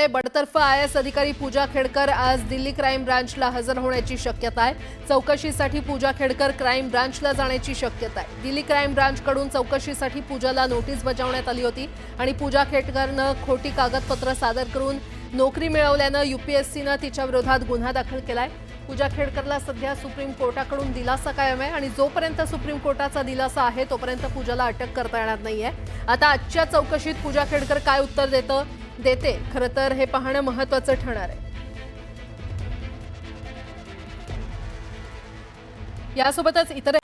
आहे बडतर्फ आयएएस अधिकारी पूजा खेडकर आज दिल्ली क्राईम ब्रांचला हजर होण्याची शक्यता आहे। चौकशीसाठी पूजा खेडकर क्राईम ब्रांचला जाण्याची शक्यता आहे। दिल्ली क्राईम ब्रांचकडून चौकशीसाठी पूजाला नोटीस बजावण्यात आली होती आणि पूजा खेडकरनं खोटी कागदपत्र सादर करून नोकरी मिळवल्यानं यूपीएससीनं तिच्या विरोधात गुन्हा दाखल केलाय। पूजा खेडकरला सध्या सुप्रीम कोर्टाकडून दिलासा कायम आहे आणि जोपर्यंत सुप्रीम कोर्टाचा दिलासा आहे तोपर्यंत पूजाला अटक करता येणार नाहीये। आता आजच्या चौकशीत पूजा खेडकर काय उत्तर देते खरं तर हे पाहणं महत्त्वाचं ठरणार आहे। यासोबतच इतर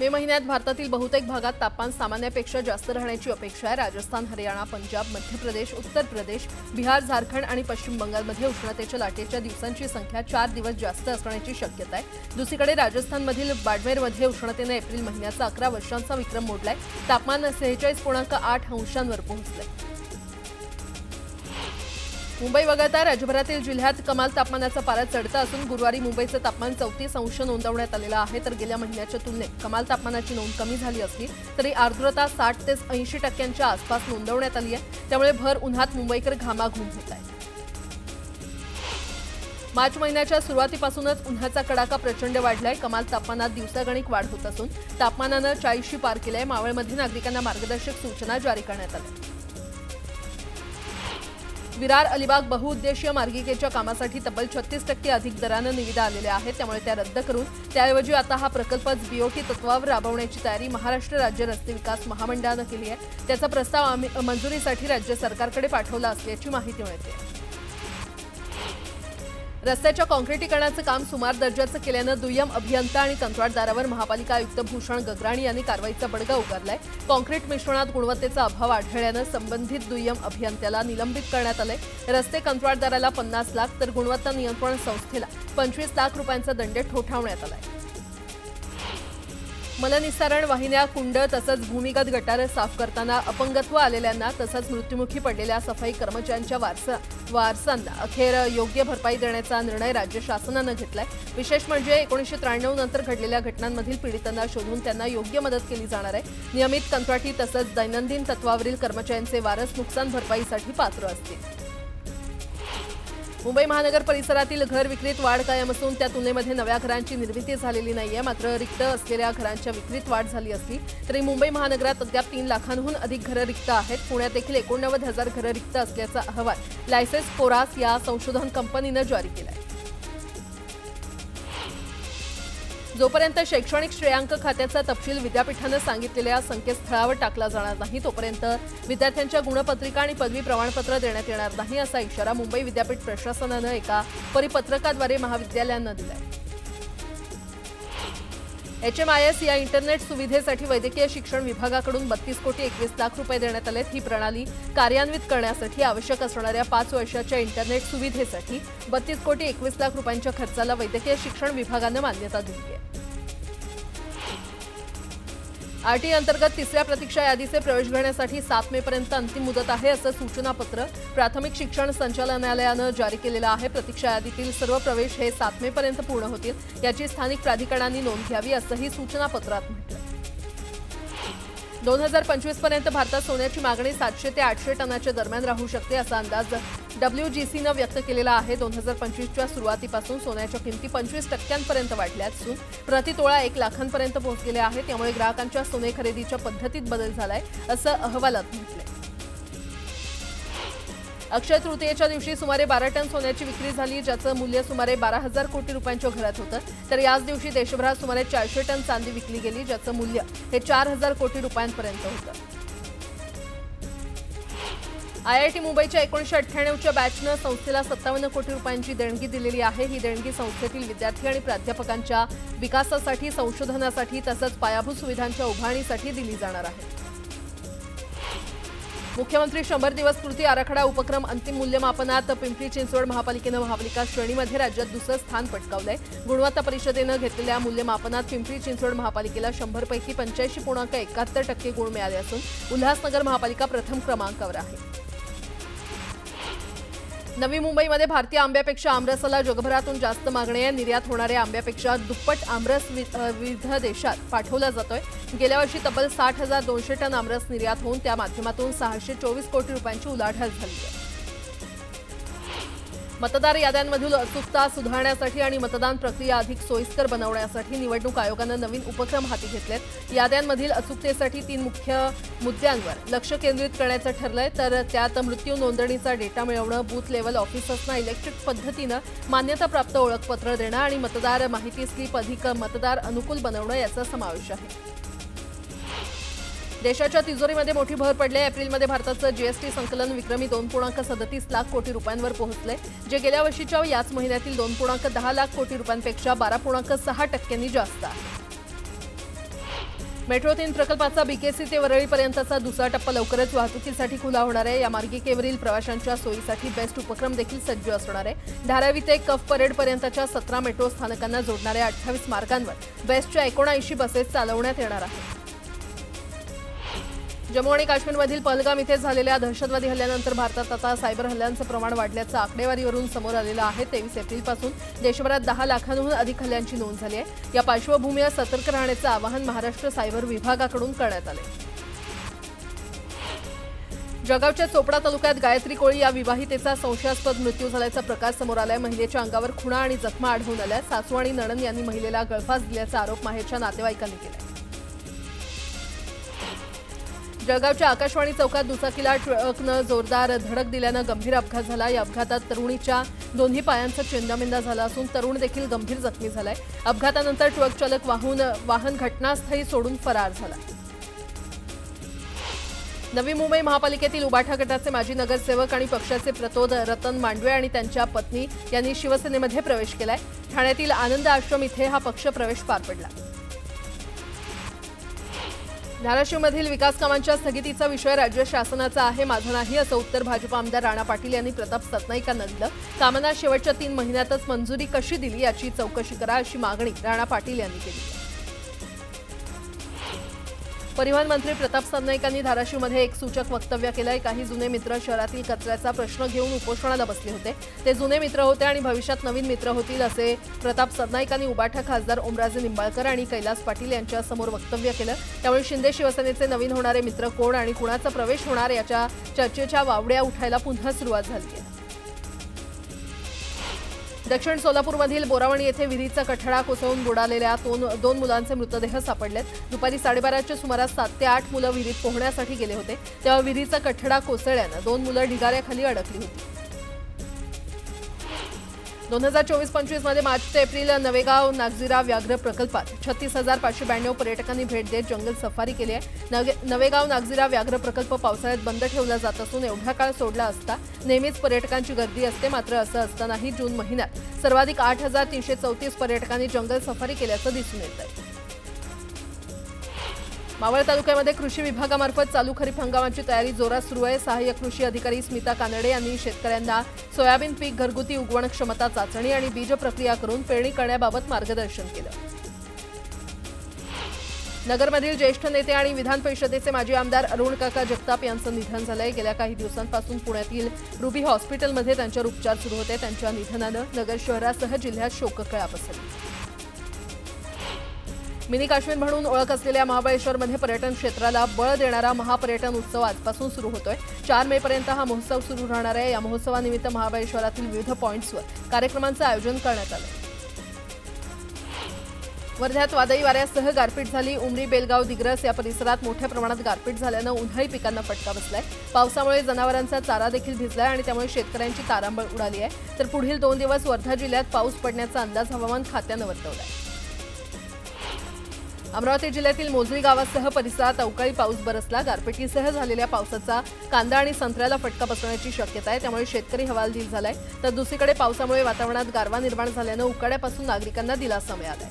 मे महिन्यात भारतातील बहुतेक भागात तापमान सामान्यापेक्षा जास्त राहण्याची अपेक्षा आहे। राजस्थान, हरियाणा, पंजाब, मध्य प्रदेश, उत्तर प्रदेश, बिहार, झारखंड आणि पश्चिम बंगालमध्ये उष्णतेच्या लाटेच्या दिवसांची संख्या 4 दिवस जास्त असण्याची शक्यता आहे। दुसरीकडे राजस्थानमधील बाडमेरमध्ये उष्णतेने एप्रिल महिन्याचा 11 वर्षांचा विक्रम मोडलाय। तापमान 46.8 अंशांवर पोहोचले। मुंबई वगळता राज्यभरातील जिल्ह्यात कमाल तापमानाचा पारा चढता असून गुरुवारी मुंबईचं तापमान 34 अंश नोंदवण्यात आलेलं आहे। तर गेल्या महिन्याच्या तुलनेत कमाल तापमानाची नोंद कमी झाली असली तरी आर्द्रता 60 ते 80% आसपास नोंदवण्यात आली आहे। त्यामुळे भर उन्हात मुंबईकर घामाघूम होत आहेत। मार्च महिन्याच्या सुरुवातीपासूनच उन्हाचा कडाका प्रचंड वाढलाय। कमाल तापमानात दिवसागणिक वाढ होत असून तापमानानं 40शी पार केलंय। मावळमध्ये नागरिकांना मार्गदर्शक सूचना जारी करण्यात आल्या। विरार अलिबाग बहुउद्देशीय मार्गिकेच्या कामासाठी तब्बल 36% अधिक दरानं निविदा आलेल्या आहेत। त्यामुळे त्या रद्द करून त्याऐवजी आता हा प्रकल्पच बीओटी तत्वावर राबवण्याची तयारी महाराष्ट्र राज्य रस्ते विकास महामंडळानं केली आहे। त्याचा प्रस्ताव मंजुरीसाठी राज्य सरकारकडे पाठवला असल्याची माहिती मिळते। रस्त्याच्या काँक्रिटीकरणाचं काम सुमार दर्जाचं केल्यानं दुय्यम अभियंता आणि कंत्राटदारावर महापालिका आयुक्त भूषण गगराणी यांनी कारवाईचा बडगा उगारलाय। काँक्रीट मिश्रणात गुणवत्तेचा अभाव आढळल्यानं संबंधित दुय्यम अभियंत्याला निलंबित करण्यात आलंय। रस्ते कंत्राटदाराला 50 लाख तर गुणवत्ता नियंत्रण संस्थेला 25 लाख रुपयांचा दंड ठोठावण्यात आलाय। मलनिस्सारण वाहिन्या, कुंड तसंच भूमिगत गटार साफ करताना अपंगत्व आलेल्यांना तसंच मृत्युमुखी पडलेल्या सफाई कर्मचाऱ्यांच्या वारसांना अखेर योग्य भरपाई देण्याचा निर्णय राज्य शासनानं घेतलाय। विशेष म्हणजे 1993 नंतर घडलेल्या घटनांमधील पीडितांना शोधून त्यांना योग्य मदत केली जाणार आहे। नियमित कंत्राटी तसंच दैनंदिन तत्वावरील कर्मचाऱ्यांचे वारस नुकसान भरपाईसाठी पात्र असतील। मुंबई महानगर परिसरातील घर विक्रीत वाढ कायम असून त्या तुलनेमध्ये नव्या घरांची निर्मिती झालेली नाहीये। मात्र रिक्त असलेल्या घरांच्या विक्रीत वाढ झाली असली तरी मुंबई महानगरात अद्याप 3 लाखांहून अधिक घरं रिक्त आहेत। पुण्यात देखील 89,000 घरं रिक्त असल्याचा अहवाल लायसेन्स फोरास या संशोधन कंपनीनं जारी केलाय। जोपर्यंत शैक्षणिक श्रेयांक खात्याचा तपशील विद्यापीठानं सांगितलेल्या संकेतस्थळावर टाकला जाणार नाही तोपर्यंत विद्यार्थ्यांच्या गुणपत्रिका आणि पदवी प्रमाणपत्र देण्यात येणार नाही असा इशारा मुंबई विद्यापीठ प्रशासनानं एका परिपत्रकाद्वारे महाविद्यालयांना दिलाय। HMIS या इंटरनेट सुविधेसाठी वैद्यकीय शिक्षण विभागाकडून 32 कोटी 21 लाख रुपये देण्यात आलेत। ही प्रणाली कार्यान्वित करण्यासाठी आवश्यक असणाऱ्या 5 वर्षाच्या इंटरनेट सुविधेसाठी 32 कोटी 21 लाख रुपयांच्या खर्चाला वैद्यकीय शिक्षण विभागानं मान्यता दिली आहे। आरटी अंतर्गत तिसऱ्या प्रतीक्षा यादीचे प्रवेश घेण्यासाठी 7 मे पर्यंत अंतिम मुदत आहे असं सूचनापत्र प्राथमिक शिक्षण संचालनालयानं जारी केलेलं आहे। प्रतीक्षा यादीतील सर्व प्रवेश हे 7 मे पर्यंत पूर्ण होतील याची स्थानिक प्राधिकरणांनी नोंद घ्यावी असंही सूचनापत्रात म्हटलं। 2025 पर्यंत भारतात सोन्याची मागणी 700 ते 800 टनाच्या दरम्यान राहू शकते असा अंदाज WGCनं व्यक्त केलेला आहे। 2025च्या सुरुवातीपासून सोन्याच्या किमती 25% वाढल्या असून प्रतितोळा 1 लाखांपर्यंत पोहोचलेल्या आहेत। त्यामुळे ग्राहकांच्या सोने खरेदीच्या पद्धतीत बदल झालाय असं अहवालात म्हटलंय। अक्षय तृतीयेच्या दिवशी सुमारे 12 टन सोन्याची विक्री झाली ज्याचं मूल्य सुमारे 12,000 कोटी रुपयांच्या घरात होतं। तर याच दिवशी देशभरात सुमारे 400 टन चांदी विकली गेली ज्याचं मूल्य हे 4,000 कोटी रुपयांपर्यंत होतं। IIT मुंबईच्या 1998च्या बॅचनं संस्थेला 57 कोटी रुपयांची देणगी दिलेली आहे। ही देणगी संस्थेतील विद्यार्थी आणि प्राध्यापकांच्या विकासासाठी, संशोधनासाठी तसंच पायाभूत सुविधांच्या उभारणीसाठी दिली जाणार आहे। मुख्यमंत्री 100 दिवस कृती आराखडा उपक्रम अंतिम मूल्यमापनात पिंपरी चिंचवड महापालिकेनं महापालिका श्रेणीमध्ये राज्यात दुसरं स्थान पटकावलंय। गुणवत्ता परिषदेनं घेतलेल्या मूल्यमापनात पिंपरी चिंचवड महापालिकेला 100 पैकी 85.71% गुण मिळाले असून उल्हासनगर महापालिका प्रथम क्रमांकावर आहे। नवी मुंबईमध्ये भारतीय आंब्यापेक्षा आमरसाला जगभरातून जास्त मागणी आहे। निर्यात होणाऱ्या आंब्यापेक्षा दुप्पट आमरस विविध देशात पाठवला जातोय। गेल्या वर्षी तब्बल 60,200 टन आमरस निर्यात होऊन त्या माध्यमातून 624 कोटी रुपयांची उलाढाल झाली आहे। मतदार याद्यांमधील अचूकता सुधारण्यासाठी आणि मतदान प्रक्रिया अधिक सोयीस्कर बनवण्यासाठी निवडणूक आयोगानं नवीन उपक्रम हाती घेतलेत। याद्यांमधील अचूकतेसाठी 3 मुख्य मुद्द्यांवर लक्ष केंद्रित करण्याचं ठरलंय, तर त्यात मृत्यू नोंदणीचा डेटा मिळवणं, बूथ लेव्हल ऑफिसर्सना इलेक्ट्रिक पद्धतीनं मान्यताप्राप्त ओळखपत्र देणं आणि मतदार माहिती स्लिप अधिक मतदार अनुकूल बनवणं याचा समावेश आहे। देशाच्या तिजोरीमध्ये मोठी भर पडली आहे। एप्रिलमध्ये भारताचं जीएसटी संकलन विक्रमी 2.37 लाख कोटी रुपयांवर पोहोचले, जे गेल्या वर्षीच्या याच महिन्यातील 2.10 लाख कोटी रुपयांपेक्षा 12.6% जास्त आहे। मेट्रो 3 प्रकल्पाचा बीकेसी ते वरळीपर्यंतचा दुसरा टप्पा लवकरच वाहतुकीसाठी खुला होणार आहे। या मार्गिकेवरील प्रवाशांच्या सोयीसाठी बेस्ट उपक्रम देखील सज्ज असणार आहे। धारावी ते कफ परेडपर्यंतच्या 17 मेट्रो स्थानकांना जोडणाऱ्या 28 मार्गांवर बेस्टच्या 79 बसेस चालवण्यात येणार आहेत। जम्मू आणि काश्मीरमधील पहलगाम इथे झालेल्या दहशतवादी हल्ल्यानंतर भारतात आता सायबर हल्ल्यांचं प्रमाण वाढल्याचं आकडेवारीवरून समोर आलेलं आहे। 23 एप्रिलपासून देशभरात 10 लाखांहून अधिक हल्ल्यांची नोंद झाली आहे। या पार्श्वभूमीवर सतर्क राहण्याचं आवाहन महाराष्ट्र सायबर विभागाकडून करण्यात आले। जळगावच्या चोपडा तालुक्यात गायत्री कोळी या विवाहितेचा संशयास्पद मृत्यू झाल्याचा प्रकार समोर आलाय। महिलेच्या अंगावर खुणा आणि जखमा आढळून आल्या। सासू आणि नणंद यांनी महिलेला गळफास दिल्याचा आरोप माहेरच्या नातेवाईकांनी केला। जळगावच्या आकाशवाणी चौकात दुचाकीला ट्रकनं जोरदार धडक दिल्यानं गंभीर अपघात झाला। या अपघातात तरुणीच्या दोन्ही पायांचा चेंदामेंदा झाला असून तरुण देखील गंभीर जखमी झालाय। अपघातानंतर ट्रक चालक वाहन घटनास्थळी सोडून फरार झाला। नवी मुंबई महापालिकेतील उबाठा गटाचे माजी नगरसेवक आणि पक्षाचे प्रतोद रतन मांडवे आणि त्यांच्या पत्नी यांनी शिवसेनेमध्ये प्रवेश केलाय। ठाण्यातील आनंद आश्रम इथे हा पक्ष प्रवेश पार पडला। धाराशिवमधील विकास कामांच्या स्थगितीचा विषय राज्य शासनाचा आहे, माझा नाही, असं उत्तर भाजप आमदार राणा पाटील यांनी प्रताप सरनाईक यांना दिलं। कामांना शेवटच्या 3 महिन्यातच मंजुरी कशी दिली याची चौकशी करा, अशी मागणी राणा पाटील यांनी केली। परिवहन मंत्री प्रताप सरनाईक यांनी धाराशिवमध्ये एक सूचक वक्तव्य केलंय। काही जुने मित्र शहरातील कचऱ्याचा प्रश्न घेऊन उपोषणाला बसले होते। ते जुने मित्र होते आणि भविष्यात नवीन मित्र होतील, असे प्रताप सरनाईक यांनी उबाठा खासदार ओमराजे निंबाळकर आणि कैलास पाटील यांच्या समोर वक्तव्य केलं। त्यामुळे शिंदे शिवसेनेचे नवीन होणारे मित्र कोण आणि कुणाचा प्रवेश होणार याच्या चर्चेच्या वावड्या उठायला पुन्हा सुरुवात झाली आहे। दक्षिण सोलापूरमधील बोरावणी येथे विहिरीचा कठडा कोसळून बुडालेल्या दोन मुलांचे मृतदेह सापडलेत। दुपारी 12:30च्या सुमारास 7 ते 8 मुलं विहिरीत पोहण्यासाठी गेले होते, तेव्हा विहिरीचा कठडा कोसळल्यानं 2 मुलं ढिगाऱ्याखाली अडकली होती। 2024-25 मध्ये मार्च ते एप्रिल नवेगाव नागझिरा व्याघ्र प्रकल्पात 36,592 पर्यटकांनी भेट देत जंगल सफारी केली आहे। नवेगाव नागझिरा व्याघ्र प्रकल्प पावसाळ्यात बंद ठेवला जात असून एवढा काळ सोडला असता नेहमीच पर्यटकांची गर्दी असते, मात्र असं असतानाही जून महिन्यात सर्वाधिक 8,334 पर्यटकांनी जंगल सफारी केल्याचं दिसून येत आहे। मावळ तालुक्यामध्ये कृषी विभागामार्फत चालू खरीप हंगामाची तयारी जोरात सुरू आहे। सहाय्यक कृषी अधिकारी स्मिता कानडे यांनी शेतकऱ्यांना सोयाबीन पीक घरगुती उगवण क्षमता चाचणी आणि बीज प्रक्रिया करून पेरणी करण्याबाबत मार्गदर्शन केलं। नगरमधील ज्येष्ठ नेते आणि विधान परिषदेचे माजी आमदार अरुण काका जगताप यांचं निधन झालंय। गेल्या काही दिवसांपासून पुण्यातील रुबी हॉस्पिटलमध्ये त्यांच्यावर उपचार सुरू होते। त्यांच्या निधनानं नगर शहरासह जिल्ह्यात शोककळा पसरली। मिनी काश्मीर म्हणून ओळख असलेल्या महाबळेश्वरमध्ये पर्यटन क्षेत्राला बळ देणारा महापर्यटन उत्सव आजपासून सुरू होतोय। 4 मे पर्यंत हा महोत्सव सुरू राहणार आहे। या महोत्सवानिमित्त महाबळेश्वरातील विविध पॉइंट्सवर कार्यक्रमांचं आयोजन करण्यात आलं। वर्ध्यात वादळी वाऱ्यासह गारपीट झाली। उमरी, बेलगाव, दिग्रस या परिसरात मोठ्या प्रमाणात गारपीट झाल्यानं उन्हाळी पिकांना फटका बसलाय। पावसामुळे जनावरांचा चारा देखील भिजलाय आणि त्यामुळे शेतकऱ्यांची तारांबळ उडाली आहे। तर पुढील 2 दिवस वर्धा जिल्ह्यात पाऊस पडण्याचा अंदाज हवामान खात्यानं वर्तवलाय। अमरावती जिल्ह्यातील मोझरी गावासह परिसरात अवकाळी पाऊस बरसला। गारपिटीसह झालेल्या पावसाचा कांदा आणि संत्र्याला फटका बसण्याची शक्यता आहे, त्यामुळे शेतकरी हवालदिल झालाय। तर दुसरीकडे पावसामुळे वातावरणात गारवा निर्माण झाल्यानं उकाड्यापासून नागरिकांना दिलासा मिळालाय।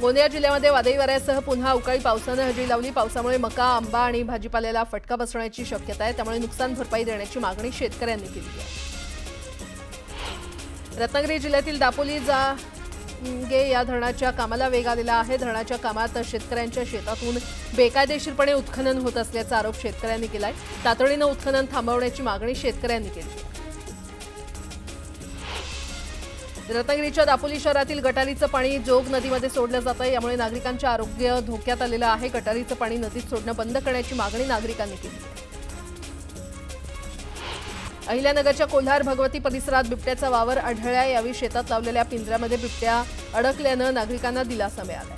गोंदिया जिल्ह्यामध्ये वादळी वाऱ्यासह पुन्हा अवकाळी पावसानं हजेरी लावली। पावसामुळे मका, आंबा आणि भाजीपाल्याला फटका बसण्याची शक्यता आहे, त्यामुळे नुकसान भरपाई देण्याची मागणी शेतकऱ्यांनी केली आहे। रत्नागिरी जिल्ह्यातील दापोली या धरणाच्या कामाला वेग आलेला आहे। धरणाच्या कामात शेतकऱ्यांच्या शेतातून बेकायदेशीरपणे उत्खनन होत असल्याचा आरोप शेतकऱ्यांनी केलाय। तातडीनं उत्खनन थांबवण्याची मागणी शेतकऱ्यांनी केली। रत्नागिरीच्या दापोली शहरातील गटारीचं पाणी जोग नदीमध्ये सोडलं जात आहे, यामुळे नागरिकांचे आरोग्य धोक्यात आलेलं आहे। गटारीचं पाणी नदीत सोडणं बंद करण्याची मागणी नागरिकांनी केली आहे। अहिल्यानगरच्या कोल्हार भगवती परिसरात बिबट्याचा वावर आढळला। यावेळी शेतात लावलेल्या पिंजऱ्यामध्ये बिबट्या अडकल्यानं नागरिकांना दिलासा मिळाला।